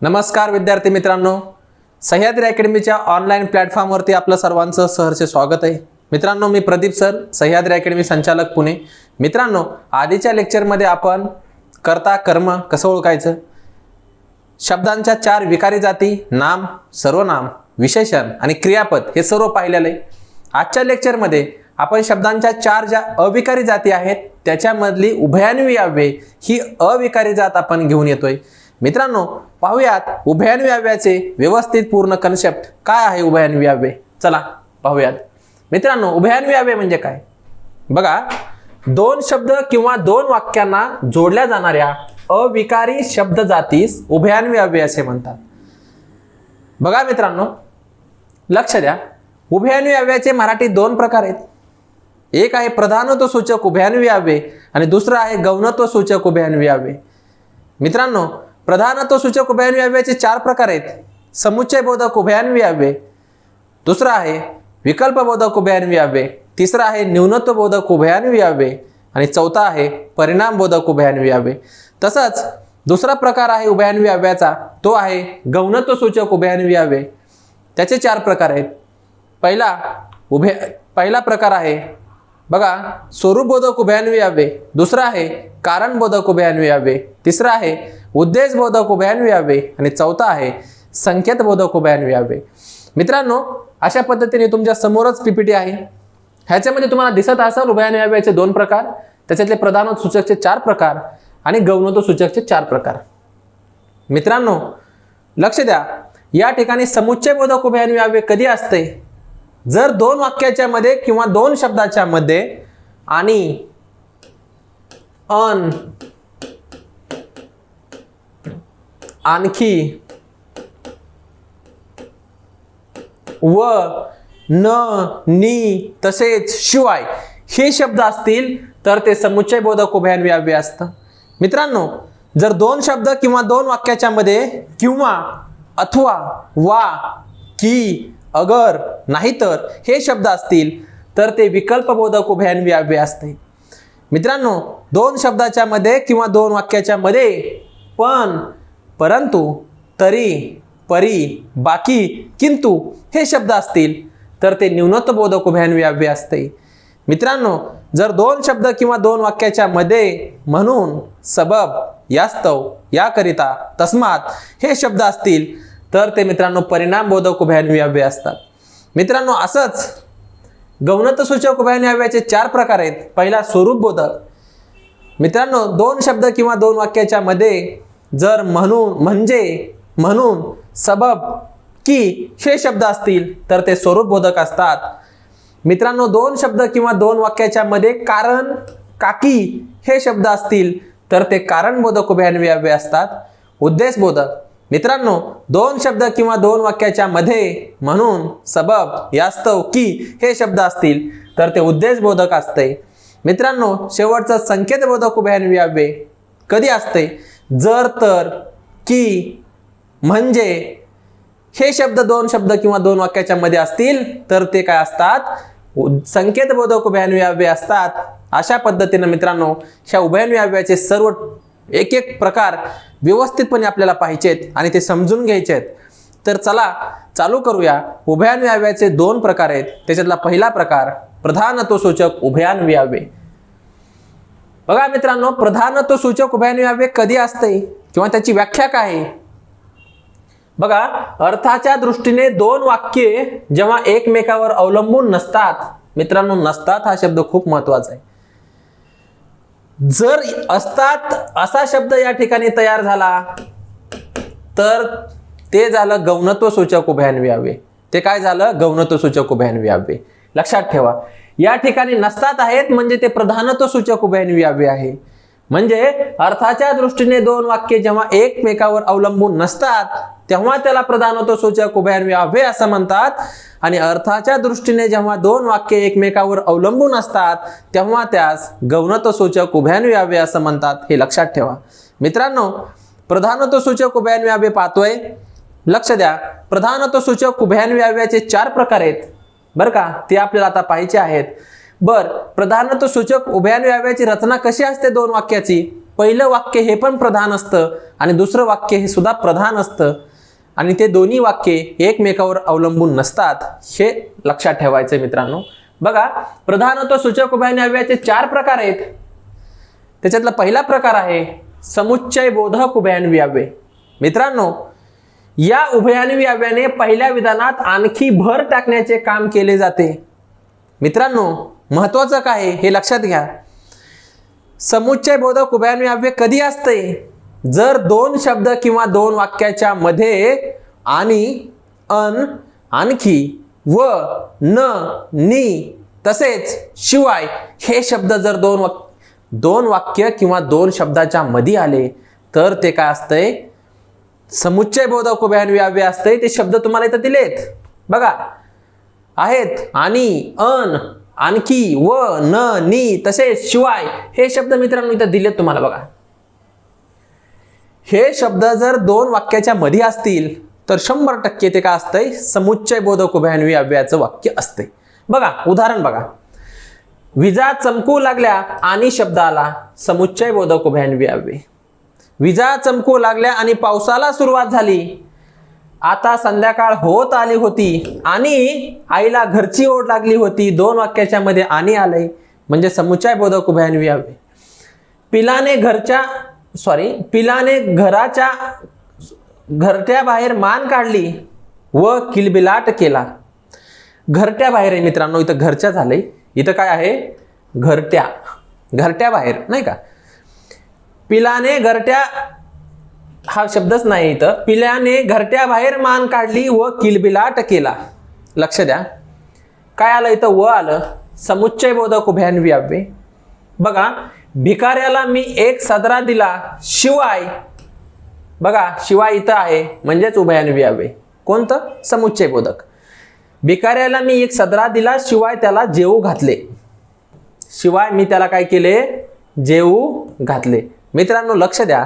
नमस्कार विद्यार्थी मित्रांनो, सह्याद्री अकॅडमीच्या ऑनलाईन प्लॅटफॉर्मवरती आपलं सर्वांचं सहर्ष स्वागत आहे। मित्रांनो, मी प्रदीप सर, सह्याद्री अकॅडमी संचालक पुणे। मित्रांनो, आधीच्या लेक्चरमध्ये आपण कर्ता कर्म कसं ओळखायचं, शब्दांच्या 4 विकारी जाती, नाम, सर्वनाम, विशेषण आणि क्रियापद हे सर्व पाहिलेलं आहे। आजच्या लेक्चरमध्ये आपण शब्दांच्या 4 ज्या अविकारी जाती आहेत त्याच्यामधली उभयान्वी अव्यय ही अविकारी जात आपण घेऊन येतोय। मित्रांनो, पाहूयात उभयान्वी अव्ययाचे व्यवस्थित पूर्ण कन्सेप्ट काय आहे। उभयान्वी अव्यय चला पाहूयात। मित्रांनो, उभयान्वी अव्यय म्हणजे काय बघा, 2 शब्द किंवा 2 वाक्यांना जोडल्या जाणाऱ्या अविकारी शब्द जातीस उभयान्वी अव्यय असे म्हणतात। बघा मित्रांनो, लक्ष द्या, उभयान्वी अव्ययाचे मराठीत 2 प्रकार आहेत। एक आहे प्रधानत्व सूचक उभयान्वी अव्यय आणि दुसरा आहे गौणत्व सूचक उभयान्वी अव्यय। मित्रांनो, प्रधानत्व सूचक उभयान्वी अव्ययाचे 4 प्रकार आहेत। समुच्चय बोधक उभयान्वी अव्यय, दुसरा आहे विकल्प बोधक उभयान्वी अव्यय, तिसरा आहे न्यूनत्व बोधक उभयान्वी अव्यय आणि चौथा आहे परिणाम बोधक उभयान्वी अव्यय। तसंच दुसरा प्रकार आहे उभयान्वी अव्ययाचा, तो आहे गौणत्व सूचक उभयान्वी अव्यय। त्याचे 4 प्रकार आहेत। पहिला प्रकार आहे बघा स्वरूप बोधक उभयान्वी अव्यय, दुसरा आहे कारण बोधक उभयान्वी अव्यय, तिसरा आहे उद्देश बोधक उभयान्वी अव्यय आणि चौथा आहे संकेत बोधक उभयान्वी अव्यय। मित्रांनो, अशा पद्धतीने तुमच्या समोरच पीपीटी आहे। ह्याच्यामध्ये तुम्हाला दिसत असेल उभयान्वी अव्ययाचे 2 प्रकार, त्याच्यातले प्रधानत्व सूचकचे 4 प्रकार आणि गौणत्व सूचकचे 4 प्रकार। मित्रांनो, लक्ष द्या, या ठिकाणी समुच्चय बोधक उभयान्वी अव्यय कधी असते, जर 2 वाक्याच्या मध्ये किंवा 2 शब्दाच्या मध्ये आणि अन, आणखी, व, न, नी, तसेच, शिवाय हे शब्द असतील तर ते समुच्चय बोधक उभयान्वी अव्यय असतं। मित्रांनो, जर 2 शब्द किंवा 2 वाक्याच्या मध्ये किंवा, अथवा, वा, की, अगर, नाहीतर हे शब्द असतील तर ते विकल्प बोधक उभयान्वी अव्यय असते। मित्रांनो, 2 शब्दाच्या मध्ये किंवा 2 वाक्याच्या मध्ये पण, परंतु, तरी, परी, बाकी, किंतु हे शब्द असतील तर ते न्यूनत्व बोधक उभयान्वी अव्यय असते। मित्रांनो, जर 2 शब्द किंवा 2 वाक्याच्या मध्ये म्हणून, सबब, यास्तव, याकरिता, तस्मात हे शब्द असतील तर ते मित्रांनो परिणाम बोधक उभयान्वी अव्यय असतात। मित्रांनो, असंच गौणत्व सूचक उभयान्वी अव्ययाचे 4 प्रकार आहेत। पहिला स्वरूप बोधक। मित्रांनो, 2 शब्द किंवा 2 वाक्याच्या मध्ये जर म्हणून, म्हणजे, म्हणून, सबब, की हे शब्द असतील तर ते स्वरूप बोधक असतात। मित्रांनो, 2 शब्द किंवा 2 वाक्याच्या मध्ये कारण, काकी हे शब्द असतील तर ते कारण बोधक उभयान्वी अव्यय असतात। उद्देश बोधक। मित्रांनो, 2 शब्द किंवा 2 वाक्याच्या मध्ये म्हणून, सबब, यास्तव, की हे शब्द असतील तर ते उद्देश बोधक असते। मित्रांनो, शेवटचं संकेत बोधक उभयान्वी अव्यय कधी असते, जर, तर, की, म्हणजे हे शब्द 2 शब्द किंवा 2 वाक्याच्या मध्ये असतील तर ते काय असतात, संकेत बोधक उभयान्वी अव्यय असतात। अशा पद्धतीने मित्रांनो, ह्या उभयान्वी अव्ययाचे सर्व एक प्रकार व्यवस्थितपणे आपल्याला पाहिजेत आणि ते समजून घ्यायचे आहेत। तर चला चालू करूया। उभयान्वी अव्ययाचे 2 प्रकार आहेत। त्याच्यातला पहिला प्रकार प्रधानत्व सूचक उभयान्वी अव्यय। बघा मित्रांनो, प्रधानत्व सूचक उभयान्वी अव्यय कधी असते किंवा त्याची व्याख्या काय आहे बघा, अर्थाच्या दृष्टीने 2 वाक्ये जेव्हा एकमेकावर अवलंबून नसतात। मित्रांनो, नसतात हा शब्द खूप महत्वाचा आहे। जर असतात असा शब्द या ठिकाणी तयार झाला तर ते झालं गौणत्व सूचक उभयान्वी अव्यय। ते काय झालं, गौणत्व सूचक उभयान्वी अव्यय। लक्षात ठेवा, या ठिकाणी नसतात आहेत म्हणजे ते प्रधानत्व सूचक उभयान्वी अव्यय आहे। म्हणजे अर्थाच्या दृष्टीने 2 वाक्ये जेव्हा एकमेकावर अवलंबून नसतात तेव्हा त्याला प्रधानत्व सूचक उभयान्वी अव्यय असं म्हणतात, आणि अर्थाच्या दृष्टीने जेव्हा 2 वाक्ये एकमेकावर अवलंबून असतात तेव्हा त्यास गौणत्व सूचक उभयान्वी अव्यय असं म्हणतात। हे लक्षात ठेवा। मित्रांनो, प्रधानत्व सूचक उभयान्वी अव्यय पाहतोय। लक्ष द्या, प्रधानत्व सूचक उभयान्वी अव्ययाचे 4 प्रकार आहेत बरं का, ते आपल्याला आता पाहायचे आहेत। प्रधानत्व सूचक उभयान्वी अव्ययाची रचना कशी असते 2 वाक्याची पहिलं वाक्य हे पण प्रधान असतं आणि दुसरं वाक्य हे सुद्धा प्रधान असतं आणि ते दोन्ही वाक्ये एकमेकावर अवलंबून नसतात, हे लक्षात ठेवायचं मित्रांनो. बघा, प्रधानत्व सूचक उभयनिवी अव्ययाचे 4 प्रकार आहेत. त्याच्यातला पहिला प्रकार आहे समुच्चय बोधक उभयनिवी अव्यय. मित्रांनो, या उभयनिवी अव्ययाने पहिल्या विधानात आणखी भर टाकण्याचे काम केले जाते. मित्रांनो, महत्वाचं काय हे लक्षात घ्या. समुच्चय बोधक उभयनिवी अव्यय कधी असते? जर 2 शब्द किंवा 2 वाक्याच्या मध्ये आणि, अन, आणखी, व, न, नी, तसेच, शिवाय हे शब्द जर 2 वाक्य किंवा 2 शब्दाच्या मध्ये आले तर ते काय असतंय? समुच्चय बोधक उभयनिवी अव्यय असते. ते शब्द तुम्हाला इथं दिलेत बघा, आहेत. आणि, अन, आणखी, व, न, नी, तसेच, शिवाय हे शब्द मित्रांनो इथं दिलेत तुम्हाला बघा. हे शब्द जर 2 वाक्याच्या मध्ये असतील तर 100% ते काय असतंय? समुच्चय बोधक उभयनिवी अव्ययाचं वाक्य असते. बघा, उदाहरण बघा. विजा चमकू लागल्या आणि शब्द आला, समुच्चय बोधक उभयनिवी अव्यय. विजा चमकू लागल्या आणि पावसाला सुरुवात झाली. आता संध्याकाळ होत आली होती आणि आईला घरची ओढ लागली होती. 2 वाक्याच्या मध्ये आणि आलंय म्हणजे समुच्चय बोधक उभयनिवी अव्यय. पिलाने घराच्या घरट्या बाहेर मान काढली व किलबिलाट केला. घरट्या बाहेर आहे मित्रांनो, इथं घरच्या झालंय, इथं काय आहे? घरट्या बाहेर, नाही का? पिलाने घरट्या हा शब्दच नाही इथं. पिल्याने घरट्या बाहेर मान काढली व किलबिलाट केला. लक्ष द्या, काय आलं इथं? व आलं. समुच्चय बोधक उभयनिवी अव्यय. बघा, भिकाऱ्याला मी 1 सदरा दिला, शिवाय, बघा, शिवाय इथं आहे म्हणजेच उभयनिवी अव्यय. कोणतं? समुच्चय बोधक. भिकाऱ्याला मी 1 सदरा दिला, शिवाय त्याला जेवू घातले. शिवाय मी त्याला काय केले? जेवू घातले. मित्रांनो, लक्ष द्या,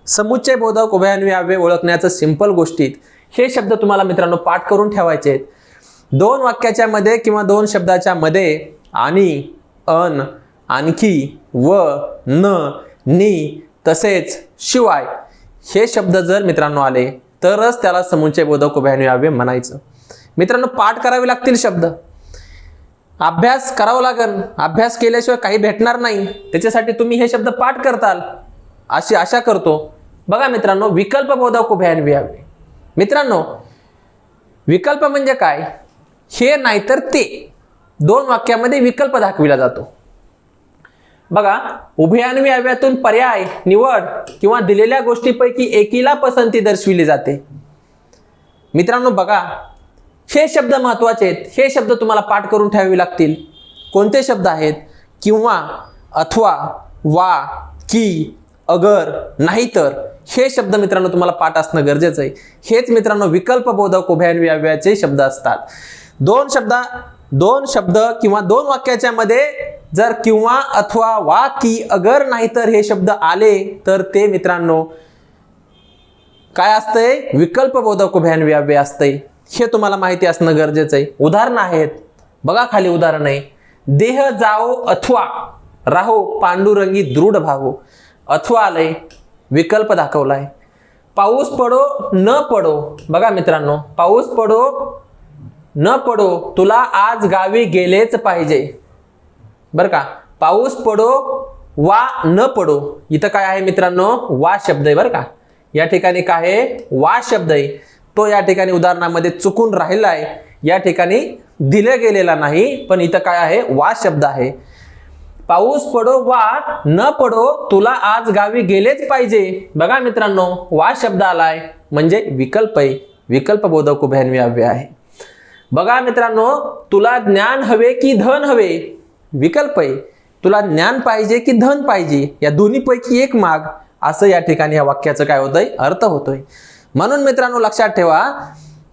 समुच्चय बोधक उभयनिवी अव्यय ओळखण्याचं सिंपल गोष्टीत हे शब्द तुम्हाला मित्रांनो पाठ करून ठेवायचे आहेत. 2 वाक्याच्या मध्ये किंवा 2 शब्दाच्या मध्ये आणि, अन, आणखी, व, न, नी, तसेच, शिवाय हे शब्द जर मित्रांनो आले तरच त्याला समुच्चय बोधक उभयनिवी अव्यय म्हणायचं. मित्रांनो, पाठ करावे लागतील शब्द, अभ्यास करावा लागेल. अभ्यास केल्याशिवाय काही भेटणार नाही. त्याच्यासाठी तुम्ही हे शब्द पाठ करताल अशी आशा करतो. बघा मित्रांनो, विकल्प बोधक उभयनिवी अव्यय. मित्रांनो, विकल्प म्हणजे काय? हे नाहीतर ते 2 वाक्यामध्ये विकल्प दाखविला जातो. बघा, उभयनिवी अव्ययातून पर्याय, निवड किंवा दिलेल्या गोष्टीपैकी एकीला पसंती दर्शविली जाते. मित्रांनो बघा, हे शब्द महत्वाचे आहेत. हे शब्द तुम्हाला पाठ करून ठेवावे लागतील. कोणते शब्द आहेत? किंवा, अथवा, वा, की, अगर, नाहीतर हे शब्द मित्रांनो तुम्हाला पाठ असणं गरजेचं आहे. हेच मित्रांनो विकल्प बोधक उभयनिवी अव्ययाचे शब्द असतात. 2 शब्द किंवा 2 वाक्याच्या मध्ये जर किंवा, अथवा, वा, की, अगर, नाहीतर हे शब्द आले तर ते मित्रांनो काय असतंय? विकल्प बोधक उभयनिवी अव्यय असतंय. हे तुम्हाला माहिती असणं गरजेचं आहे. उदाहरण आहेत बघा, खाली उदाहरण आहे. देह जाओ अथवा राहो पांडुरंगी दृढ भावो. अथवा आलंय, विकल्प दाखवलाय. पाऊस पडो न पडो. बघा मित्रांनो, पाऊस पडो न पडो, तुला आज गावी गेलेच पाहिजे. बरं का, पाऊस पडो वा न पडो. इथं काय आहे मित्रांनो? वा शब्द आहे. बरं का, या ठिकाणी काय आहे? वा शब्द आहे. तो या ठिकाणी उदाहरणामध्ये चुकून राहिला आहे. या ठिकाणी दिले गेलेला नाही, पण इथं काय आहे? वा शब्द आहे. पाऊस पडो वा न पडो, तुला आज गावी गेलेच पाहिजे. बघा मित्रांनो, वा शब्द आलाय म्हणजे विकल्प आहे. विकल्प बोधक उभयनिवी अव्यय आहे. बघा मित्रांनो, तुला ज्ञान हवे की धन हवे. विकल्प आहे. तुला ज्ञान पाहिजे की धन पाहिजे, या दोन्हीपैकी एक माग, असं या ठिकाणी या वाक्याचं काय होतंय? अर्थ होतोय. म्हणून मित्रांनो लक्षात ठेवा,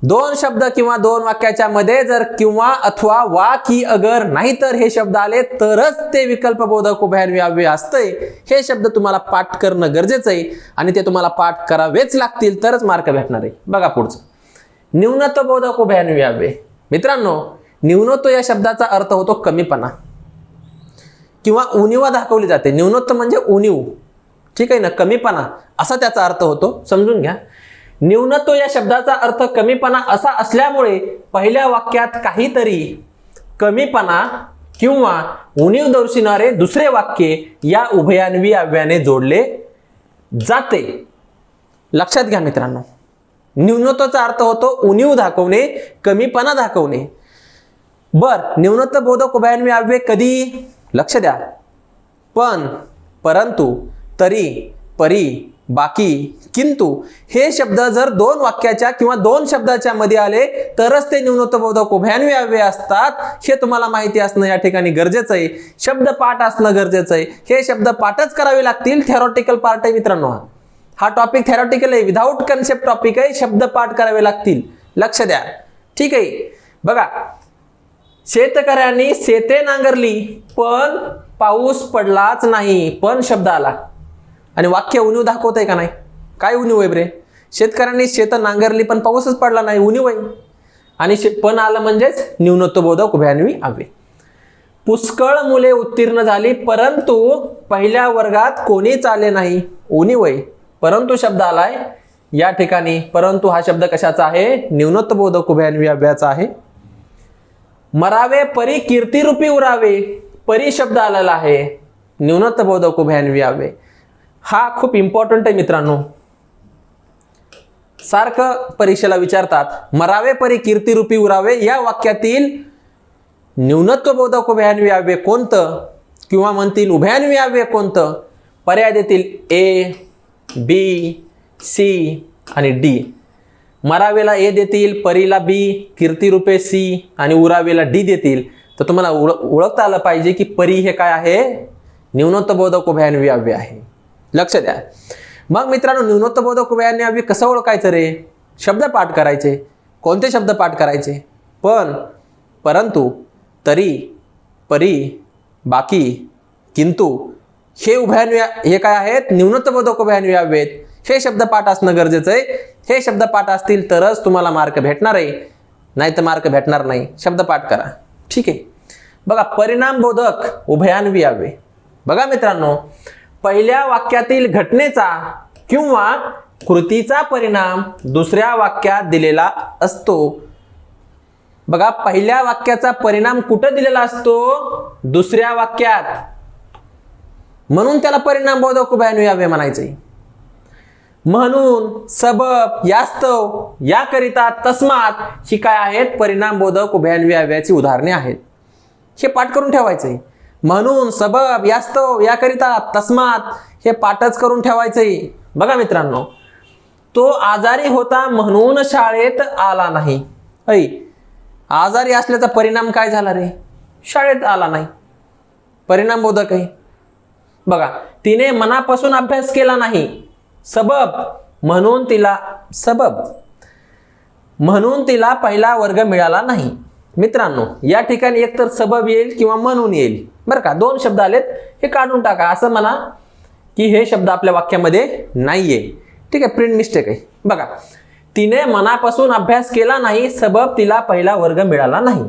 2 शब्द किंवा 2 वाक्याच्या मध्ये जर किंवा, अथवा, वा, की, अगर, नाहीतर हे शब्द आले तरच ते विकल्प बोधक उभयनिवी अव्यय असतंय. हे शब्द तुम्हाला पाठ करणं गरजेचं आहे आणि ते तुम्हाला पाठ करावेच लागतील तरच मार्क भेटणार आहे. बघा पुढचं, न्यूनत्व बोधक उभयनिवी अव्यय. मित्रांनो, न्यूनत्व या शब्दाचा अर्थ होतो कमीपणा किंवा उणीवा दाखवली जाते. न्यूनत्व म्हणजे उणीव, ठीक आहे ना, कमीपणा असा त्याचा अर्थ होतो, समजून घ्या. न्यूनत्व या शब्दाचा अर्थ कमीपणा असा असल्यामुळे पहिल्या वाक्यात काहीतरी कमीपणा किंवा उणीव दर्शविणारे दुसरे वाक्य या उभयान्वी अव्ययाने जोडले जाते. लक्षात घ्या मित्रांनो, न्यूनत्वाचा अर्थ होतो उणीव दाखवणे, कमीपणा दाखवणे. बर, न्यूनत्व बोधक उभयान्वी अव्यय कधी? लक्ष द्या. पण, परंतु, तरी, परी, बाकी, किंतु हे शब्द जर दोन वाक्याच्या किंवा दोन शब्दाच्या मध्ये आले तरच ते न्यूनत्व बोधक उभयान्वी अव्यय असतात. हे तुम्हाला माहिती असणं या ठिकाणी गरजेचं आहे. शब्द पाठ असणं गरजेचं आहे. हे शब्द पाठच करावे लागतील. थेरॉटिकल पार्ट आहे मित्रांनो. हा टॉपिक थेरॉटिकल आहे, विदाउट कन्सेप्ट टॉपिक आहे. शब्द पाठ करावे लागतील. लक्ष द्या. ठीक आहे. बघा, शेतकऱ्यांनी शेते नांगरली पण पाऊस पडलाच नाही. पण शब्द आला आणि वाक्य उणीव दाखवत आहे का नाही? काय उणीव आहे रे? शेतकऱ्यांनी शेत नांगरली पण पाऊसच पडला नाही, उणीव आहे. आणि पण आलं म्हणजेच न्यूनत्व बोधक उभयान्वी अव्यय. पुष्कळ मुले उत्तीर्ण झाली परंतु पहिल्या वर्गात कोणीच आले नाही, उणीव आहे. परंतु शब्द आलाय या ठिकाणी. परंतु हा शब्द कशाचा आहे? न्यूनत्व बोधक उभयान्वी अव्ययाचा आहे. मरावे परी कीर्तिरूपी उरावे, परी शब्द आलेला आहे, न्यूनत्व बोधक उभयान्वी अव्यय. हा खूप इम्पॉर्टंट आहे मित्रांनो. सारखं परीक्षेला विचारतात, मरावे परी कीर्तिरूपी उरावे या वाक्यातील न्यूनत्व बोधक उभयान्वी अव्यय कोणतं किंवा म्हणतील उभयान्वी अव्यय कोणतं? पर्याय देतील ए, बी, सी आणि डी. मरावेला ए देतील, परीला बी, कीर्तिरूपे सी आणि उरावेला डी देतील. तर तुम्हाला ओळखता आलं पाहिजे की परी हे काय आहे? न्यूनत्व बोधक उभयान्वी अव्यय आहे. लक्ष द्या. मग मित्रांनो, न्यूनत्व बोधक उभयान्वी अव्यय कसं ओळखायचं रे? शब्द पाठ करायचे. कोणते शब्द पाठ करायचे? पण, परंतु, तरी, परी, बाकी, किंतु हे उभयान्वी हे काय आहेत? न्यूनत्व बोधक उभयान्वी अव्यय आहेत. हे शब्द पाठ असणं गरजेचं आहे. हे शब्द पाठ असतील तरच तुम्हाला मार्क भेटणार आहे, नाही तर मार्क भेटणार नाही. शब्द पाठ करा. ठीक आहे. बघा, परिणाम बोधक उभयान्वी अव्यय. बघा मित्रांनो, पहिल्या वाक्यातील घटनेचा किंवा कृतीचा परिणाम दुसऱ्या वाक्यात दिलेला असतो. बघा, पहिल्या वाक्याचा परिणाम कुठं दिलेला असतो? दुसऱ्या वाक्यात. म्हणून त्याला परिणाम बोधक उभयान्वी अव्यय म्हणायचंय. म्हणून, सबब, यास्तव, याकरिता, तस्मात ही काय आहेत? परिणाम बोधक उभयान्वी अव्ययाची उदाहरणे आहेत. हे पाठ करून ठेवायचंय. म्हणून, सबब, यास्तव, याकरिता, तस्मात हे पाठच करून ठेवायचंय. बघा मित्रांनो, तो आजारी होता म्हणून शाळेत आला नाही. आजारी असल्याचा परिणाम काय झाला रे? शाळेत आला नाही. परिणाम बोधक आहे. बघा, तिने मनापासून अभ्यास केला नाही. सबब, म्हणून तिला पहिला वर्ग मिळाला नाही. मित्रांनो, या ठिकाणी एकतर सबब येईल किंवा म्हणून येईल. बरं का, दोन शब्द आलेत, हे काढून टाका. असं म्हणा की हे शब्द आपल्या वाक्यामध्ये नाहीये. ठीक आहे, प्रिंट मिस्टेक आहे. बघा, तिने मनापासून अभ्यास केला नाही, सबब तिला पहिला वर्ग मिळाला नाही.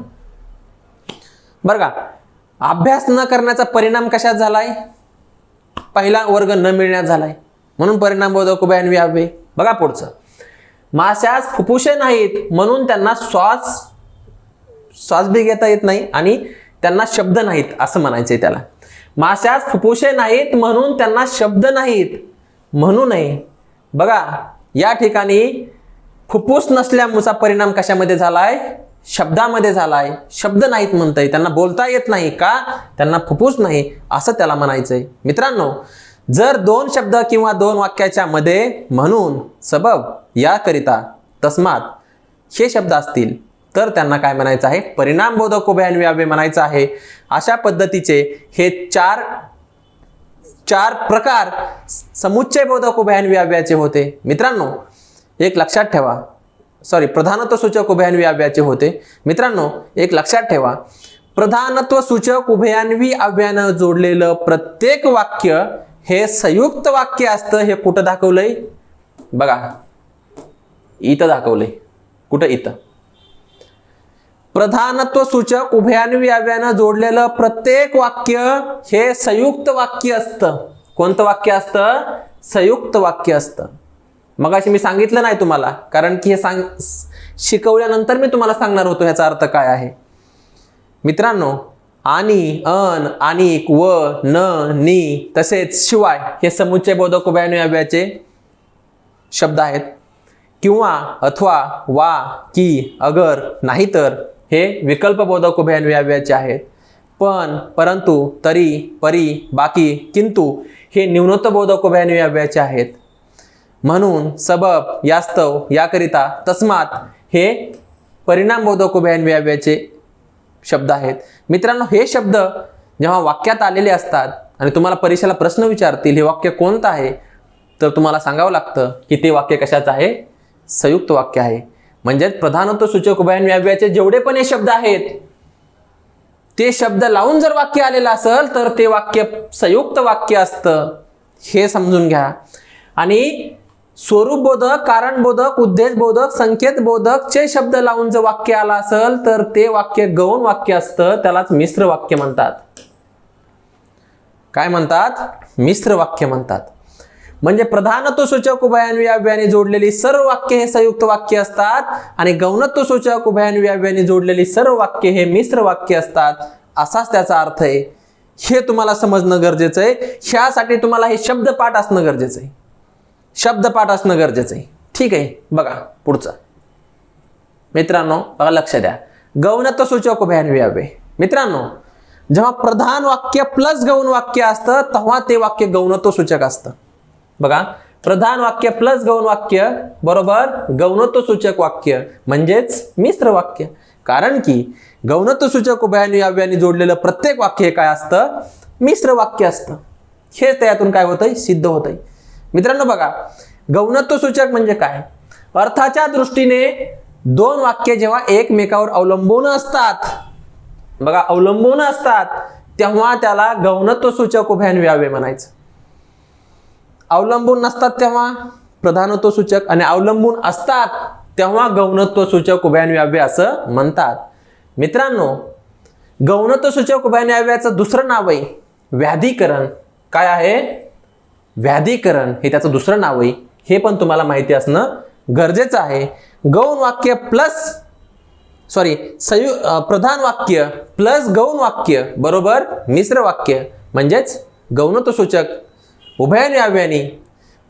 बरं का, अभ्यास न करण्याचा परिणाम कशात झालाय? पहिला वर्ग न मिळण्यात झालाय. म्हणून परिणाम बोधक उभयान्वी अव्यय. बघा पुढचं, माशास फुफ्फुसे नाहीत म्हणून त्यांना श्वास बी घेता येत नाही आणि त्यांना शब्द नाहीत असं म्हणायचंय त्याला. माशास फुफ्फुसे नाहीत म्हणून त्यांना शब्द नाहीत. म्हणू नये. बघा, या ठिकाणी फुफ्फुस नसल्यामुळेचा परिणाम कशामध्ये झालाय? शब्दामध्ये झालाय. शब्द नाहीत म्हणताय, त्यांना बोलता येत नाही का? त्यांना फुफ्फुस नाही असं त्याला म्हणायचंय. मित्रांनो, जर दोन शब्द किंवा दोन वाक्याच्या मध्ये म्हणून, सबब, याकरिता, तस्मात हे शब्द असतील तर त्यांना काय म्हणायचं आहे? परिणाम बोधक उभयान्वी अव्यय म्हणायचं आहे. अशा पद्धतीचे हे चार प्रकार समुच्चय बोधक उभयान्वी अव्ययाचे होते. मित्रांनो, एक लक्षात ठेवा, प्रधानत्व सूचक उभयान्वी अव्ययाचे होते. मित्रांनो, एक लक्षात ठेवा, प्रधानत्व सूचक उभयान्वी अव्ययानं जोडलेलं प्रत्येक वाक्य हे संयुक्त वाक्य असतं. हे कुठं दाखवलंय? बघा, इथं दाखवलंय. कुठं? इथं. प्रधानत्व सूचक उभयान्वी अव्ययानं जोडलेलं प्रत्येक वाक्य हे संयुक्त वाक्य असतं. कोणतं वाक्य असतं? संयुक्त वाक्य असतं. मगाशी मी सांगितलं नाही तुम्हाला, कारण की हे शिकवल्यानंतर मी तुम्हाला सांगणार होतो ह्याचा अर्थ काय आहे. मित्रांनो, आणि, अन, आणिक, व, न, नी तसेच शिवाय हे समुच्चयबोधक उभयन्वी अव्ययाचे शब्द आहेत. किंवा, अथवा, वा, की, अगर, नाहीतर हे विकल्पबोधक उभयन्वी अव्ययाचे आहेत. पण, परंतु, तरी, परी, बाकी, किंतु हे न्यूनत्वबोधक उभयन्वी अव्ययाचे आहेत. म्हणून, सबब, यास्तव, याकरिता, तस्मात हे परिणामबोधक उभयन्वी अव्ययाचे शब्द आहेत. मित्रांनो, हे शब्द जेव्हा वाक्यात आलेले असतात आणि तुम्हाला परीक्षेला प्रश्न विचारतील हे वाक्य कोणतं आहे, तर तुम्हाला सांगावं लागतं की ते वाक्य कशाचं आहे? संयुक्त वाक्य आहे. म्हणजेच प्रधानत्व सूचक उभयन्वी अव्ययाचे जेवढे पण हे शब्द आहेत ते शब्द लावून जर वाक्य आलेलं असेल तर ते वाक्य संयुक्त वाक्य असतं, हे समजून घ्या. आणि स्वरूपबोधक, कारणबोधक, उद्देशबोधक, संकेतबोधकचे शब्द लावून जर वाक्य आलं असेल तर ते वाक्य गौण वाक्य असतं, त्यालाच मिश्र वाक्य म्हणतात. काय म्हणतात? मिश्र वाक्य म्हणतात. म्हणजे प्रधानत्व सूचक उभयन्वी अव्ययाने जोडलेली सर्व वाक्य हे संयुक्त वाक्य असतात आणि गौणत्व सूचक उभयन्वी अव्ययाने जोडलेली सर्व वाक्य हे मिश्र वाक्य असतात, असाच त्याचा अर्थ आहे. हे तुम्हाला समजणं गरजेचं आहे. ह्यासाठी तुम्हाला हे शब्दपाठ असणं गरजेचं आहे. शब्दपाठ असणं गरजेचं आहे. ठीक आहे, बघा पुढचं. मित्रांनो, बघा, लक्ष द्या. गौणत्व सूचक उभयन्वी अव्यय. मित्रांनो, जेव्हा प्रधान वाक्य प्लस गौण वाक्य असतं तेव्हा ते वाक्य गौणत्व सूचक असतं. बघा, प्रधान वाक्य प्लस गौण वाक्य बरोबर गौणत्व सूचक वाक्य म्हणजेच मिश्र वाक्य. कारण की गौणत्व सूचक उभयन्वी अव्ययाने जोडलेलं प्रत्येक वाक्य हे काय असतं? मिश्र वाक्य असतं. हे त्यातून काय होतंय? सिद्ध होतंय. मित्रांनो, बघा, गौणत्व सूचक म्हणजे काय? अर्थाच्या दृष्टीने दोन वाक्य जेव्हा एकमेकावर अवलंबून असतात, बघा, अवलंबून असतात, तेव्हा त्याला गौणत्व सूचक उभयन्वी अव्यय म्हणायचं. अवलंबून नसतात तेव्हा प्रधानत्व सूचक, आणि अवलंबून असतात तेव्हा गौणत्व सूचक उभयन्वी अव्यय असं म्हणतात. मित्रांनो, गौणत्व सूचक उभयन्वी अव्ययाचं दुसरं नाव आहे व्याधिकरण. काय आहे? व्याधिकरण हे त्याचं दुसरं नाव आहे. हे पण तुम्हाला माहिती असणं गरजेचं आहे. गौण वाक्य प्लस प्रधान वाक्य प्लस गौण वाक्य बरोबर मिश्र वाक्य म्हणजेच गौणत्व सूचक उभयन्वी अव्ययाने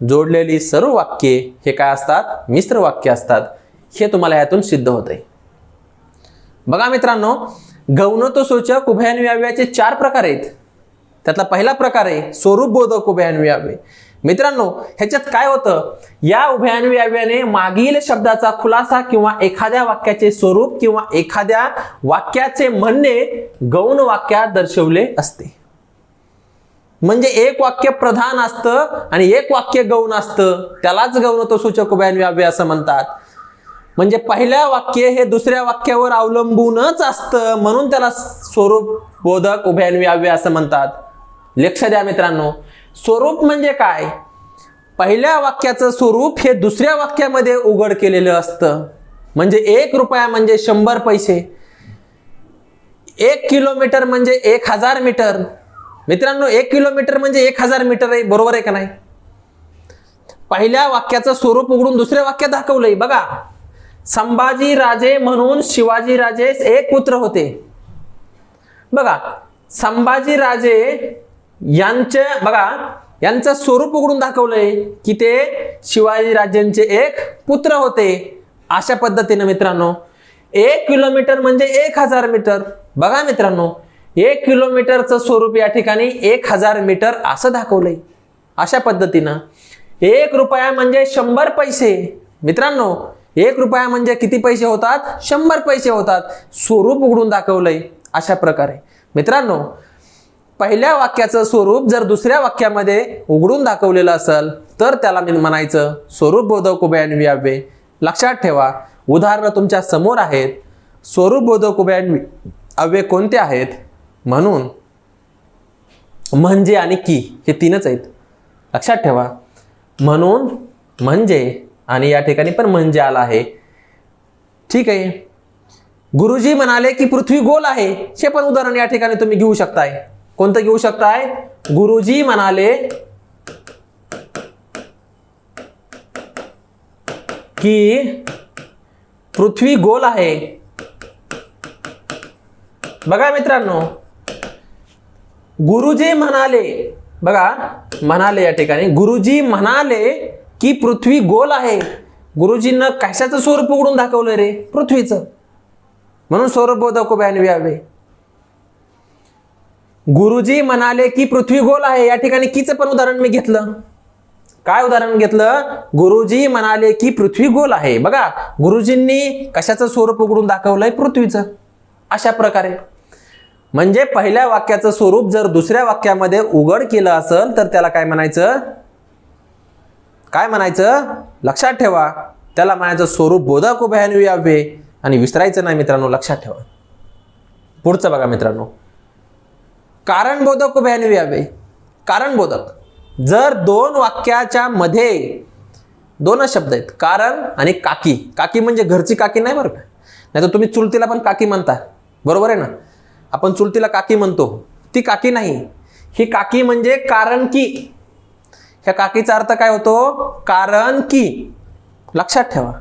जोडलेली सर्व वाक्ये हे काय असतात? मिश्र वाक्य असतात. हे तुम्हाला यातून सिद्ध होतंय. बघा मित्रांनो, गौणत्व सूचक उभयन्वी अव्ययाचे 4 प्रकार आहेत. त्यातला पहिला प्रकार आहे स्वरूपबोधक उभयन्वी अव्यय. मित्रांनो, ह्याच्यात काय होतं? या उभयन्वी अव्ययाने मागील शब्दाचा खुलासा किंवा एखाद्या वाक्याचे स्वरूप किंवा एखाद्या वाक्याचे म्हणणे गौण वाक्यात दर्शवले असते. म्हणजे एक वाक्य प्रधान असतं आणि एक वाक्य गौण असतं, त्यालाच गौणत्व सूचक उभयन्वी अव्यय असं म्हणतात. म्हणजे पहिल्या वाक्य हे दुसऱ्या वाक्यावर अवलंबूनच असतं, म्हणून त्याला स्वरूपबोधक उभयन्वी अव्यय असं म्हणतात. लक्ष द्या मित्रांनो, स्वरूप म्हणजे काय? पहिल्या वाक्याचं स्वरूप हे दुसऱ्या वाक्यामध्ये उघड केलेलं असतं. म्हणजे 1 रुपया म्हणजे 100 पैसे, 1 किलोमीटर म्हणजे 1000 मीटर. मित्रांनो, 1 किलोमीटर म्हणजे 1000 मीटर आहे, बरोबर आहे का नाही? पहिल्या वाक्याचं स्वरूप उघडून दुसऱ्या वाक्यात दाखवलंय. बघा, संभाजी राजे म्हणून शिवाजी राजे एक पुत्र होते. बघा, संभाजी राजे यांचं स्वरूप उघडून दाखवलंय की ते शिवाजी राजेंचे एक पुत्र होते. अशा पद्धतीने मित्रांनो 1 किलोमीटर म्हणजे 1000 मीटर. बघा मित्रांनो, 1 किलोमीटरचं स्वरूप या ठिकाणी 1000 मीटर असं दाखवलंय. अशा पद्धतीनं 1 रुपया म्हणजे 100 पैसे. मित्रांनो, 1 रुपया म्हणजे किती पैसे होतात? 100 पैसे होतात. स्वरूप उघडून दाखवलंय अशा प्रकारे. मित्रांनो, पहिल्या वाक्याचं स्वरूप जर दुसऱ्या वाक्यामध्ये उघडून दाखवलेलं असेल तर त्याला म्हणायचं स्वरूपबोधक उभयन्वी अव्यय. लक्षात ठेवा, उदाहरणं तुमच्या समोर आहेत. स्वरूपबोधक उभयन्वी अव्यय कोणते आहेत? म्हणून, म्हणजे आणि की हे 3च आहेत. लक्षात ठेवा, म्हणून, म्हणजे आणि या ठिकाणी पण म्हणजे आला आहे. ठीक आहे. गुरुजी म्हणाले की पृथ्वी गोल आहे, हे पण उदाहरण या ठिकाणी तुम्ही घेऊ शकताय. कोणतं घेऊ शकताय? गुरुजी म्हणाले की पृथ्वी गोल आहे. बघा मित्रांनो, गुरुजी म्हणाले, बघा म्हणाले या ठिकाणी, गुरुजी म्हणाले की पृथ्वी गोल आहे. गुरुजींना कशाचं स्वरूप उघडून दाखवलं रे? पृथ्वीचं. म्हणून स्वरूपबोधक उभे आणि व्यावे. गुरुजी म्हणाले की पृथ्वी गोल आहे. या ठिकाणी कीचं पण उदाहरण मी घेतलं. काय उदाहरण घेतलं? गुरुजी म्हणाले की पृथ्वी गोल आहे. बघा, गुरुजींनी कशाचं स्वरूप उघडून दाखवलंय? पृथ्वीचं. अशा प्रकारे म्हणजे पहिल्या वाक्याचं स्वरूप जर दुसऱ्या वाक्यामध्ये उघड केलं असेल तर त्याला काय म्हणायचं? काय म्हणायचं? लक्षात ठेवा, त्याला म्हणायचं स्वरूप बोधक उभयान्वी व्यावे. आणि विसरायचं नाही मित्रांनो, लक्षात ठेवा. पुढचं बघा मित्रांनो, कारण बोधक उभयान्वी व्यावे. कारण बोधक जर दोन वाक्याच्या मध्ये दोनच शब्द आहेत, कारण आणि काकी. काकी म्हणजे घरची काकी नाही बरं का, नाही तर तुम्ही चुलतीला पण काकी म्हणता, बरोबर आहे ना? आपण चुलतीला काकी म्हणतो, ती काकी नाही. ही काकी म्हणजे कारण की. ह्या काकीचा अर्थ काय होतो? कारण की. लक्षात ठेवा.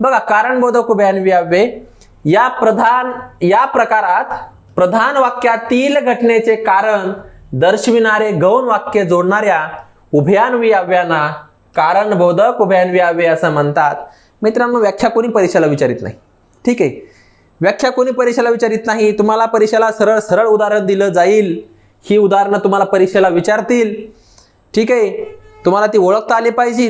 बघा, कारण बोधक उभयान्वी व्यावे या प्रकारात प्रधान वाक्यातील घटनेचे कारण दर्शविणारे गौण वाक्य जोडणाऱ्या उभयान्वी व्याव्यांना कारण बोधक उभयान्वी व्यावे असं म्हणतात. मित्रांनो, व्याख्या कोणी परीक्षेला विचारित नाही. ठीक आहे, व्याख्या कोणी परीक्षेला विचारित नाही. तुम्हाला परीक्षेला सरळ सरळ उदाहरण दिलं जाईल. ही उदाहरणं तुम्हाला परीक्षेला विचारतील. ठीक आहे, तुम्हाला ती ओळखता आली पाहिजे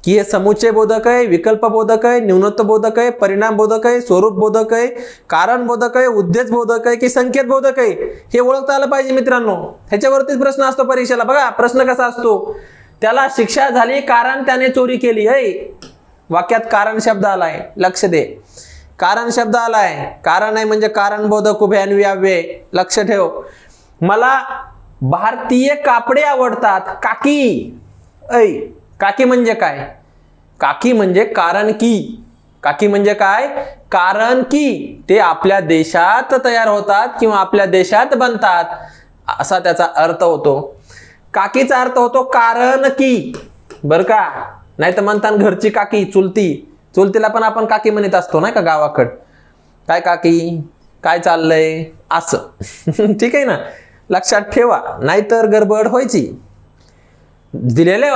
की हे समुच्चय बोधक आहे, विकल्प बोधक आहे, न्यूनत्व बोधक आहे, परिणाम बोधक आहे, स्वरूप बोधक आहे, कारण बोधक आहे, उद्देश बोधक आहे की संकेत बोधक आहे, हे ओळखता आलं पाहिजे मित्रांनो. ह्याच्यावरतीच प्रश्न असतो परीक्षेला. बघा प्रश्न कसा असतो, त्याला शिक्षा झाली कारण त्याने चोरी केली. वाक्यात कारण शब्द आलाय, लक्ष दे. कारण शब्द आलाय, कारण आहे म्हणजे कारण बोधक उभयान्वी व्यावे. लक्ष ठेव. मला भारतीय कापडे आवडतात. काकी. काकी म्हणजे काय? काकी म्हणजे कारण की. काकी म्हणजे काय? कारण की ते आपल्या देशात तयार होतात किंवा आपल्या देशात बनतात, असा त्याचा अर्थ होतो. काकीचा अर्थ होतो कारण की, बर का? नाही तर म्हणतात घरची काकी, चुलती. चुलतीला पण आपण काकी म्हणत असतो नाही का गावाकड. काय काकी, काय चाललंय, असं. ठीक आहे ना? लक्षात ठेवा, नाहीतर गडबड व्हायची. दिलेल्या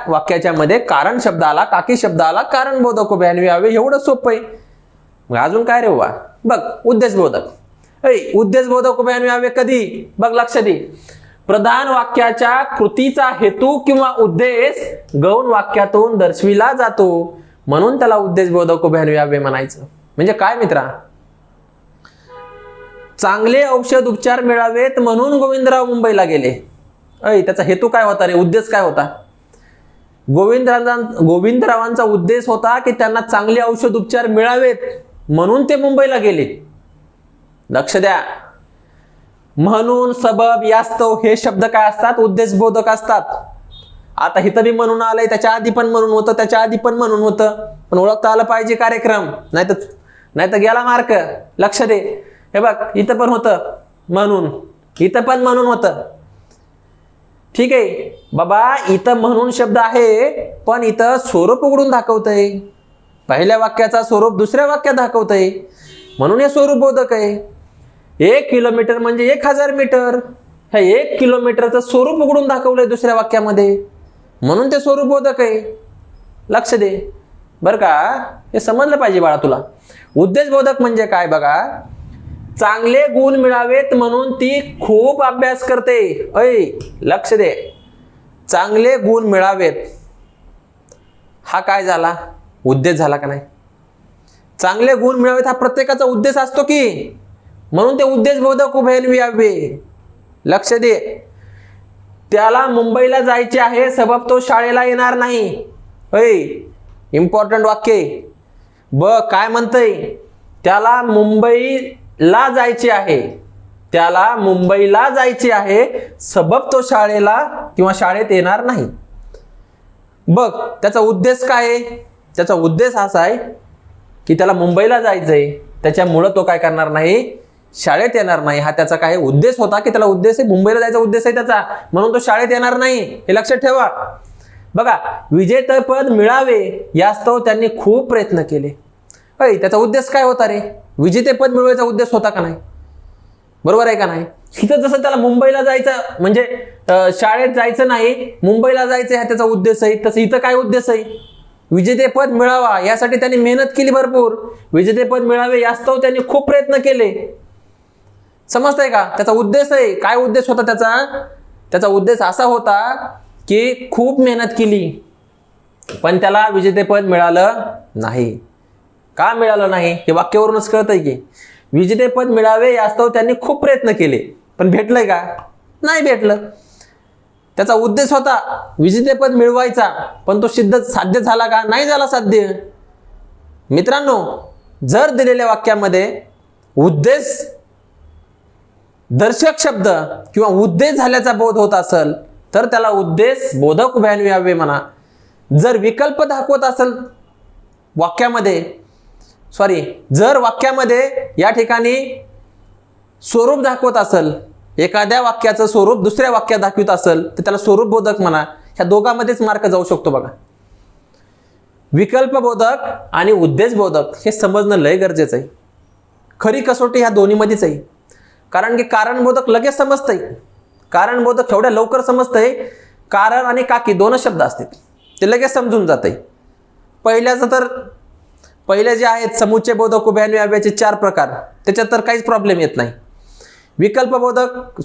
वाक्याच्या मध्ये कारण शब्द आला, काकी शब्द आला, कारण बोधक उभयान्वी व्यावे. एवढं सोपं आहे. मग अजून काय रे वा? बघ, उद्देश बोधक. उद्देश बोधक उभयान्वी व्यावे कधी? बघ, लक्ष दे. प्रधान वाक्याच्या कृतीचा हेतू किंवा उद्देश गौण वाक्यातून दर्शविला जातो, म्हणून त्याला उद्देश बोधक उभयान्वी व्यावे म्हणायचं. म्हणजे काय मित्रा? चांगले औषध उपचार मिळावेत म्हणून गोविंदराव मुंबईला गेले. त्याचा हेतू काय होता रे? उद्देश काय होता? गोविंदरावांचा उद्देश होता की त्यांना चांगले औषध उपचार मिळावेत म्हणून ते मुंबईला गेले. लक्ष द्या. म्हणून, सबब, यास्तव हे शब्द काय असतात? उद्देशबोधक असतात. आता इथं बी म्हणून आलंय, त्याच्या आधी पण म्हणून होतं, त्याच्या आधी पण म्हणून होतं, पण ओळखता आलं पाहिजे कार्यक्रम, नाही तर गेला मार्क. लक्ष दे. हे बघ, इथं पण होतं म्हणून, इथं पण म्हणून होतं. ठीक आहे बाबा, इथं म्हणून शब्द आहे, पण इथं स्वरूप उघडून दाखवतंय. पहिल्या वाक्याचा स्वरूप दुसऱ्या वाक्यात दाखवतंय, म्हणून हे स्वरूप बोधक आहे. 1 किलोमीटर म्हणजे 1000 मीटर. ह्या 1 किलोमीटरचं स्वरूप उघडून दाखवलंय दुसऱ्या वाक्यामध्ये, म्हणून ते स्वरूप बोधक आहे. लक्ष दे बर का, हे समजलं पाहिजे बाळा तुला. उद्देश बोधक म्हणजे काय? बघा, चांगले गुण मिळावेत म्हणून ती खूप अभ्यास करते. लक्ष दे. चांगले गुण मिळावेत हा काय झाला? उद्देश झाला का नाही? चांगले गुण मिळावेत हा प्रत्येकाचा उद्देश असतो की, म्हणून ते उद्देश बोधक उभयान्वी व्यावे. लक्ष दे. त्याला मुंबईला जायचे आहे, सबब तो शाळेला येणार नाही. इम्पॉर्टंट वाक्य. काय म्हणतंय? त्याला मुंबईला जायचे आहे, त्याला मुंबईला जायचे आहे, सबब तो शाळेला किंवा शाळेत येणार नाही. बघ, त्याचा उद्देश काय आहे? त्याचा उद्देश असा आहे की त्याला मुंबईला जायचंय, त्याच्यामुळं तो काय करणार नाही? शाळेत येणार नाही. हा त्याचा काय उद्देश होता की त्याला उद्देश आहे, मुंबईला जायचा उद्देश आहे त्याचा, म्हणून तो शाळेत येणार नाही. हे लक्षात ठेवा. बघा, विजेतेपद मिळावे यास्तव त्यांनी खूप प्रयत्न केले. त्याचा उद्देश काय होता रे? विजेतेपद मिळवायचा उद्देश होता का नाही? बरोबर आहे का नाही? इथं जसं त्याला मुंबईला जायचं म्हणजे शाळेत जायचं नाही, मुंबईला जायचं हा त्याचा उद्देश आहे, तसं इथं काय उद्देश आहे? विजेतेपद मिळावा यासाठी त्यांनी मेहनत केली भरपूर. विजेतेपद मिळावे यास्तव त्यांनी खूप प्रयत्न केले. समजतंय का? त्याचा उद्देश आहे. काय उद्देश होता त्याचा उद्देश असा होता की खूप मेहनत केली पण त्याला विजेतेपद मिळालं नाही. का मिळालं नाही हे वाक्यावरूनच कळतंय की विजेतेपद मिळावे यास्तव त्यांनी खूप प्रयत्न केले पण भेटलंय का? नाही भेटलं. त्याचा उद्देश होता विजेतेपद मिळवायचा पण तो साध्य झाला का? नाही झाला साध्य. मित्रांनो, जर दिलेल्या वाक्यामध्ये उद्देश दर्शक शब्द किंवा उद्देश झाल्याचा बोध होत असेल तर त्याला उद्देश बोधक उभयान्वयी अव्यय म्हणा. जर विकल्प दाखवत असेल वाक्यामध्ये जर वाक्यामध्ये या ठिकाणी स्वरूप दाखवत असेल, एखाद्या वाक्याचं स्वरूप दुसऱ्या वाक्यात दाखवत असेल तर त्याला स्वरूप बोधक म्हणा. ह्या दोघांमध्येच मार्क जाऊ शकतो. बघा, विकल्प बोधक आणि उद्देश बोधक हे समजणं लय गरजेचं आहे. खरी कसोटी ह्या दोन्हीमध्येच आहे. कारण की कारण बोधक लगेच समजतंय, कारण बोधक एवढ्या लवकर समजतंय. कारण आणि काकी दोनच शब्द असतील ते लगेच समजून जातंय. पहिले जे आहेत समुच्चय बोधक उभयान्वयी अव्ययाचे 4 प्रकार, त्याच्यात तर काहीच प्रॉब्लेम येत नाही. विकल्प बोधक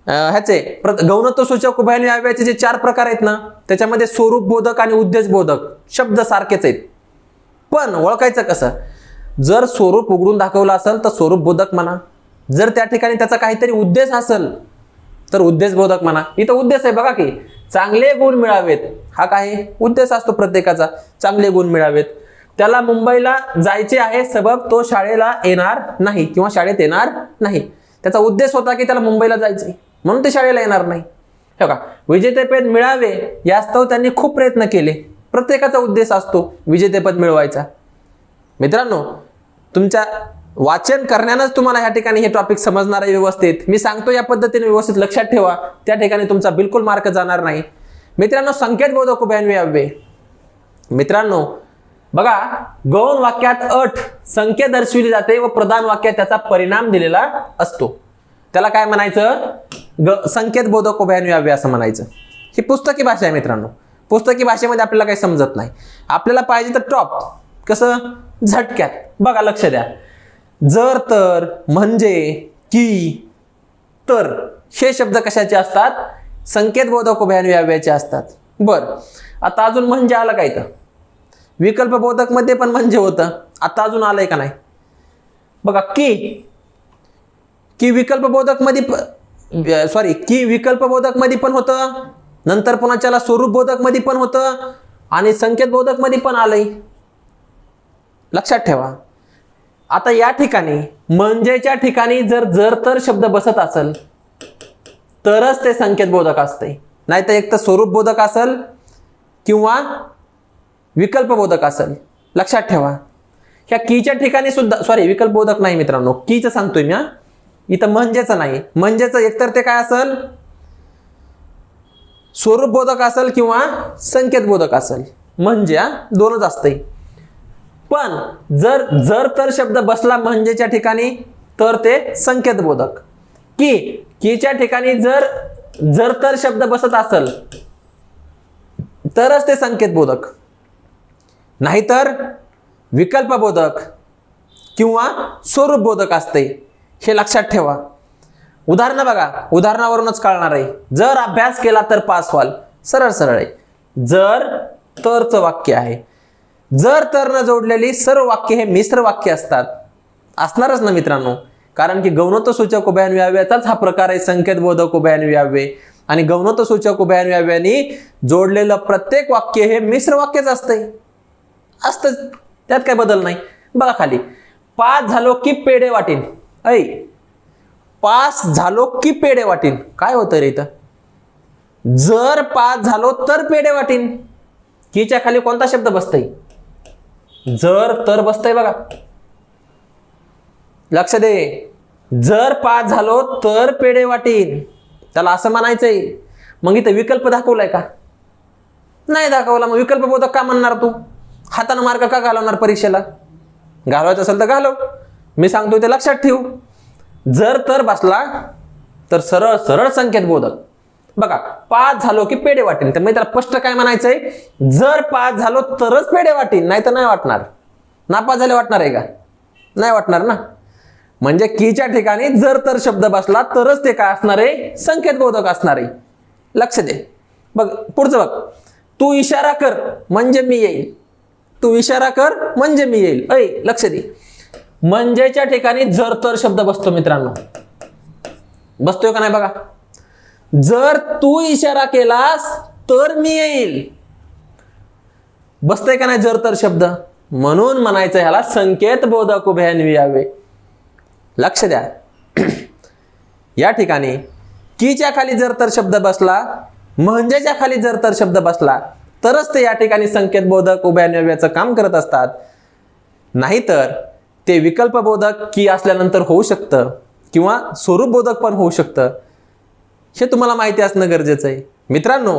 ह्याचे गौणत्व सूचक उभयान्वयी अव्ययाचे जे 4 प्रकार आहेत ना, त्याच्यामध्ये स्वरूप बोधक आणि उद्देश बोधक शब्द सारखेच आहेत. पण ओळखायचं कसं? जर स्वरूप उघडून दाखवलं असेल तर स्वरूप बोधक म्हणा. जर त्या ठिकाणी त्याचा काहीतरी उद्देश असेल तर उद्देश बोधक म्हणा. इथं उद्देश आहे बघा की चांगले गुण मिळावेत. हा काय उद्देश असतो प्रत्येकाचा? चांगले गुण मिळावेत. त्याला मुंबईला जायचे आहे सबब तो शाळेला येणार नाही किंवा शाळेत येणार नाही. त्याचा उद्देश होता की त्याला मुंबईला जायचंय म्हणून ते शाळेला येणार नाही. हे बघा, विजेतेपद मिळावे यास्तव त्यांनी खूप प्रयत्न केले. प्रत्येकाचा उद्देश असतो विजेतेपद मिळवायचा. मित्रांनो, तुमच्या वाचन करण्यानंच तुम्हाला ह्या ठिकाणी हे टॉपिक समजणार आहे व्यवस्थित. मी सांगतो या पद्धतीने व्यवस्थित लक्षात ठेवा, त्या ठिकाणी तुमचा बिलकुल मार्क जाणार नाही. मित्रांनो, संकेत बोधक उभयान्वयी अव्यय. मित्रांनो बघा, गौण वाक्यात अट संख्या दर्शविली जाते व प्रधान वाक्यात त्याचा परिणाम दिलेला असतो. त्याला काय म्हणायचं? संकेत बोधक उभयान्वयी अव्यय असं म्हणायचं. ही पुस्तकी भाषा आहे मित्रांनो. पुस्तकी भाषेमध्ये आपल्याला काही समजत नाही. आपल्याला पाहिजे तर टॉप कसं झटक्यात. बघा, लक्ष द्या. जर, तर, म्हणजे, की, तर हे शब्द कशाचे असतात? संकेत बोधक उभयान्वयी अव्ययाचे असतात. बरं, आता अजून म्हणजे आलं काय? तर विकल्प बोधक मध्ये पण म्हणजे होतं. आता अजून आलंय का नाही? बघा, की विकल्प बोधक मध्ये की विकल्प बोधक मध्ये पण होतं, नंतर पुन्हा त्याला स्वरूप बोधक मध्ये पण होतं आणि संकेत बोधक मध्ये पण आलंय. लक्षात ठेवा. आता या ठिकाणी म्हणजेच्या ठिकाणी जर तर शब्द बसत असेल तरच ते संकेत बोधक असते. नाहीतर एक तर स्वरूप बोधक असेल किंवा विकल्प बोधक असेल. लक्षात ठेवा. ह्या कीच्या ठिकाणी सुद्धा विकल्प बोधक नाही मित्रांनो, कीचं सांगतोय मी. इथं म्हणजेचं नाही. म्हणजेचं एकतर ते काय असेल? स्वरूप बोधक असेल किंवा संकेत बोधक असेल. म्हणजे दोनच असते. पण जर तर शब्द बसला म्हणजेच्या ठिकाणी तर ते संकेत बोधक. कीच्या ठिकाणी जर तर शब्द बसत असेल तरच ते संकेत बोधक, नाहीतर विकल्प बोधक किंवा स्वरूप बोधक असते. हे लक्षात ठेवा. उदाहरण बघा, उदाहरणावरूनच कळणार आहे. जर अभ्यास केला तर पास व्हाल. सरळ सरळ आहे. जर तरचं वाक्य आहे. जर तर न जोडलेली सर्व वाक्य हे मिश्र वाक्य असणारच ना मित्रांनो. कारण की गौणत्व सूचक उभयान्वयी अव्ययाचाच हा प्रकार आहे संकेत बोधक उभयान्वयी अव्यय. आणि गौणत्व सूचक उभयान्वयी अव्ययाने जोडलेलं प्रत्येक वाक्य हे मिश्र वाक्यच असतं. त्यात काय बदल नाही. बघा खाली, पास झालो की पेढे वाटीन. पास झालो की पेढे वाटीन. काय होतं रे इथं? जर पास झालो तर पेढे वाटीन. कीच्या खाली कोणता शब्द बसतय? जर तर बसतय. बघा, लक्ष दे. जर पास झालो तर पेढे वाटीन, त्याला असं म्हणायचंय. मग इथं विकल्प दाखवलाय का? नाही दाखवला, मग विकल्पबोधक का म्हणणार तू? हातानं मार्क का घालवणार परीक्षेला? घालवायचं असेल तर घालव, मी सांगतोय ते लक्षात ठेव. जर तर बसला तर सरळ सरळ संकेत बोधक. बघा, पास झालो की पेढे वाटेल, तर मी त्याला स्पष्ट काय म्हणायचंय, जर पास झालो तरच पेढे वाटेल, नाही तर नाही वाटणार. नापास झाले वाटणार आहे का? नाही वाटणार ना. म्हणजे कीच्या ठिकाणी जर तर शब्द बसला तरच ते काय असणार आहे, संकेत बोधक असणार आहे. लक्ष दे. बघ पुढचं बघ, तू इशारा कर म्हणजे मी येईल. तू इशारा कर म्हणजे मी येईल. ऐ लक्ष दे, म्हणजेच्या ठिकाणी जर तर शब्द बसतो मित्रांनो. बसतोय का नाही बघा. जर तू इशारा केलास तर मी येईल, बसतोय का नाही जर तर शब्द? म्हणून म्हणायचं ह्याला संकेत बोधक उभयान्वयावे. लक्ष द्या, या ठिकाणी कीच्या खाली जर तर शब्द बसला, म्हणजेच्या खाली जर तर शब्द बसला तरच ते या ठिकाणी संकेत बोधक उभयान्वयाचं काम करत असतात. नाहीतर ते विकल्प बोधक की असल्यानंतर होऊ शकतं किंवा स्वरूप बोधक पण होऊ शकतं. हे तुम्हाला माहिती असणं गरजेचं आहे मित्रांनो.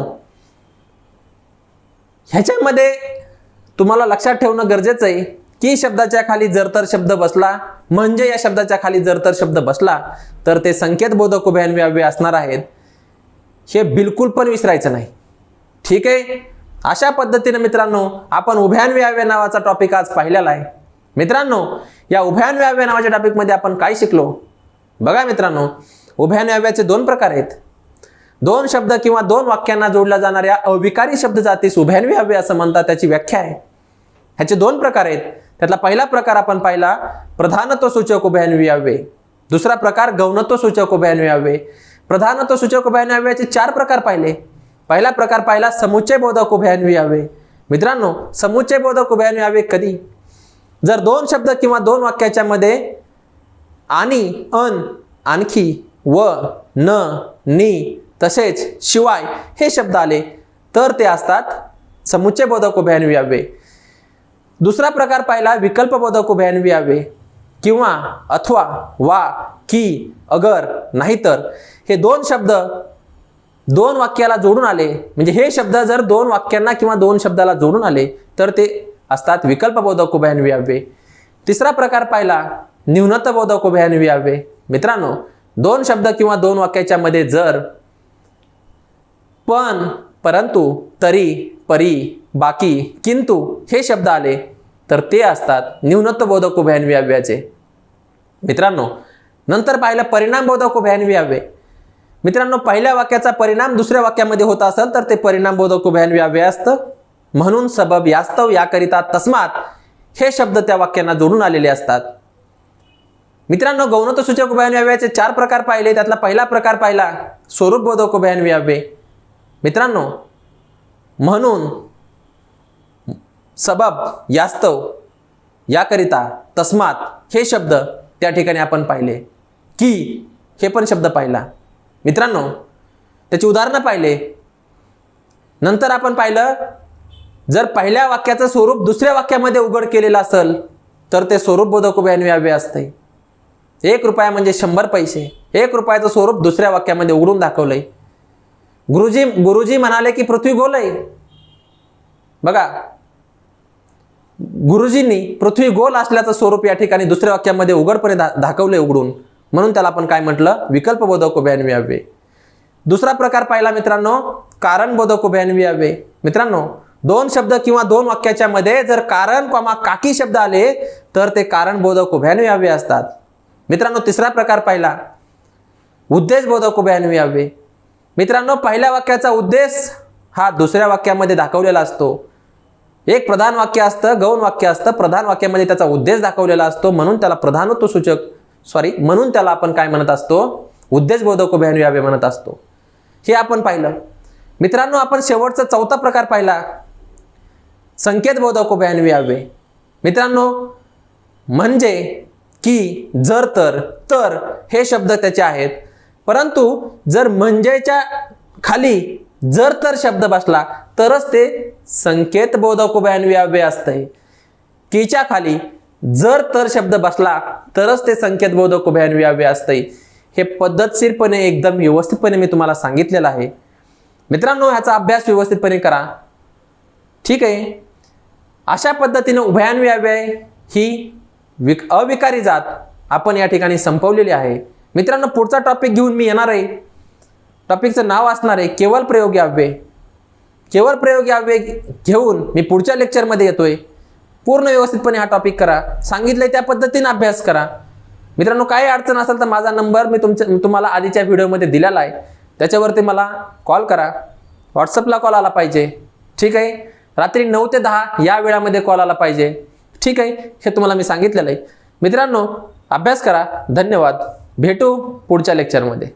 ह्याच्यामध्ये तुम्हाला लक्षात ठेवणं गरजेचं आहे की शब्दाच्या खाली जर तर शब्द बसला, म्हणजे या शब्दाच्या खाली जर तर शब्द बसला तर ते संकेत बोधक उभयान्वयावे असणार आहेत. हे बिलकुल पण विसरायचं नाही. ठीक आहे. अशा पद्धतीने मित्रांनो आपण उभयान्वयावे नावाचा टॉपिक आज पाहिलेला आहे. मित्रांनो, या उभयान्वयावे नावाच्या टॉपिकमध्ये आपण काय शिकलो बघा मित्रांनो. उभयान्वयाव्याचे दोन प्रकार आहेत. दोन शब्द किंवा दोन वाक्यांना जोडल्या जाणाऱ्या अविकारी शब्द जातीस उभयान्वयावे असं म्हणतात. त्याची व्याख्या आहे. ह्याचे दोन प्रकार आहेत. त्यातला पहिला प्रकार आपण पाहिला प्रधानत्व सूचक उभयान्वयावे. दुसरा प्रकार गौणत्व सूचक उभयान्वयावे. प्रधानत्व सूचक उभयान्वयाचे चार प्रकार पाहिले. पहिला प्रकार पाहिला समुच्चय बोधक उभयान्वयावे. मित्रांनो, समुच्चय बोधक उभयान्वयावे कधी? जर दोन शब्द किंवा दोन वाक्याच्या मध्ये आणि, अन, आणखी, व, न, नी, तसेच, शिवाय हे शब्द आले तर ते असतात समुच्चय बोधक उभयान्वयावे. दुसरा प्रकार पाहिला विकल्प बोधक उभयान्वयावे किंवा अथवा, वा, की, अगर, नाहीतर हे दोन शब्द दोन वाक्याला जोडून आले, म्हणजे हे शब्द जर दोन वाक्यांना किंवा दोन शब्दाला जोडून आले तर ते असतात विकल्प बोधक उभयान्वयावे. तिसरा प्रकार पाहिला न्यूनत्व बोधक उभयान्वयावे. मित्रांनो, दोन शब्द किंवा दोन वाक्याच्या मध्ये जर, पण, परंतु, तरी, परी, बाकी, किंतु हे शब्द आले तर ते असतात न्यूनत्व बोधक उभयान्वयाव्याचे. मित्रांनो, नंतर पाहिलं परिणाम बोधक उभयान्वयावे. मित्रांनो, पहिल्या वाक्याचा परिणाम दुसऱ्या वाक्यामध्ये होत असेल तर ते परिणाम बोधक उभयान्वयावे असतं. म्हणून सबब, यास्तव, याकरिता, तस्मात हे शब्द त्या वाक्यांना जोडून आलेले असतात. मित्रांनो, गौणत्व सूचक उभयान्वयाचे चार प्रकार पाहिले. त्यातला पहिला प्रकार पाहिला स्वरूप बोधक उभयान्वयावे. मित्रांनो, म्हणून, सबब, यास्तव, याकरिता, तस्मात हे शब्द त्या ठिकाणी आपण पाहिले. की हे पण शब्द पाहिला. मित्रांनो, त्याची उदाहरणं पाहिले. नंतर आपण पाहिलं जर पहिल्या वाक्याचं स्वरूप दुसऱ्या वाक्यामध्ये उघड केलेलं असेल तर ते स्वरूप बोधक उभयान्वयावे असते. 1 रुपया म्हणजे 100 पैसे. 1 रुपयाचं स्वरूप दुसऱ्या वाक्यामध्ये उघडून दाखवलंय. गुरुजी म्हणाले की पृथ्वी गोल आहे. बघा, गुरुजींनी पृथ्वी गोल असल्याचं स्वरूप या ठिकाणी दुसऱ्या वाक्यामध्ये उघडपणे दाखवले उघडून, म्हणून त्याला आपण काय म्हटलं, विकल्प बोधक उभयान्वयावे. दुसरा प्रकार पाहिला मित्रांनो कारण बोधक उभयान्वयावे. मित्रांनो, दोन शब्द किंवा दोन वाक्याच्या मध्ये जर कारण, काकी शब्द आले तर ते कारण बोधक उभयान्वयावे असतात. मित्रांनो, तिसरा प्रकार पाहिला उद्देश बोधक उभयान्वयावे. मित्रांनो, पहिल्या वाक्याचा उद्देश हा दुसऱ्या वाक्यामध्ये दाखवलेला असतो. एक प्रधान वाक्य असतं, गौण वाक्य असतं. प्रधान वाक्यामध्ये त्याचा उद्देश दाखवलेला असतो, म्हणून त्याला प्रधानत्व सूचक म्हणून त्याला आपण काय म्हणत असतो, उद्देश बोधक उभयान्वयावे म्हणत असतो. हे आपण पाहिलं. मित्रांनो, आपण शेवटचा चौथा प्रकार पाहिला संकेत बोधक उभयान्वयावे. मित्रांनो, म्हणजे की, जर तर हे शब्द त्याचे आहेत. परंतु जर म्हणजेच्या खाली जर तर शब्द बसला तरच ते संकेत बोधक उभयान्वयावे असते. कीच्या खाली जर तर शब्द बसला तरच ते संकेत बोधक उभयान्वयावे असते. हे पद्धतशीरपणे एकदम व्यवस्थितपणे मी तुम्हाला सांगितलेलं आहे. मित्रांनो, ह्याचा अभ्यास व्यवस्थितपणे करा. ठीक आहे. अशा पद्धतीने उभयान्वी अव्यय ही अविकारी जात आपण या ठिकाणी संपवलेली आहे. मित्रांनो, पुढचा टॉपिक घेऊन मी येणार आहे. टॉपिकचं नाव असणार आहे केवळ प्रयोगी अव्यय. केवळ प्रयोगी अव्यय घेऊन मी पुढच्या लेक्चरमध्ये येतोय. पूर्ण व्यवस्थितपणे हा टॉपिक करा, सांगितलंय त्या पद्धतीने अभ्यास करा. मित्रांनो, काही अडचण असेल तर माझा नंबर मी तुम्हाला आधीच्या व्हिडिओमध्ये दिलेला आहे, त्याच्यावरती मला कॉल करा. व्हॉट्सअपला कॉल आला पाहिजे. ठीक आहे. रात्री 9 ते 10 या वेळामध्ये कॉल आला पाहिजे. ठीक आहे. हे तुम्हाला मी सांगितलेलं आहे. मित्रांनो, अभ्यास करा. धन्यवाद. भेटू पुढच्या लेक्चरमध्ये.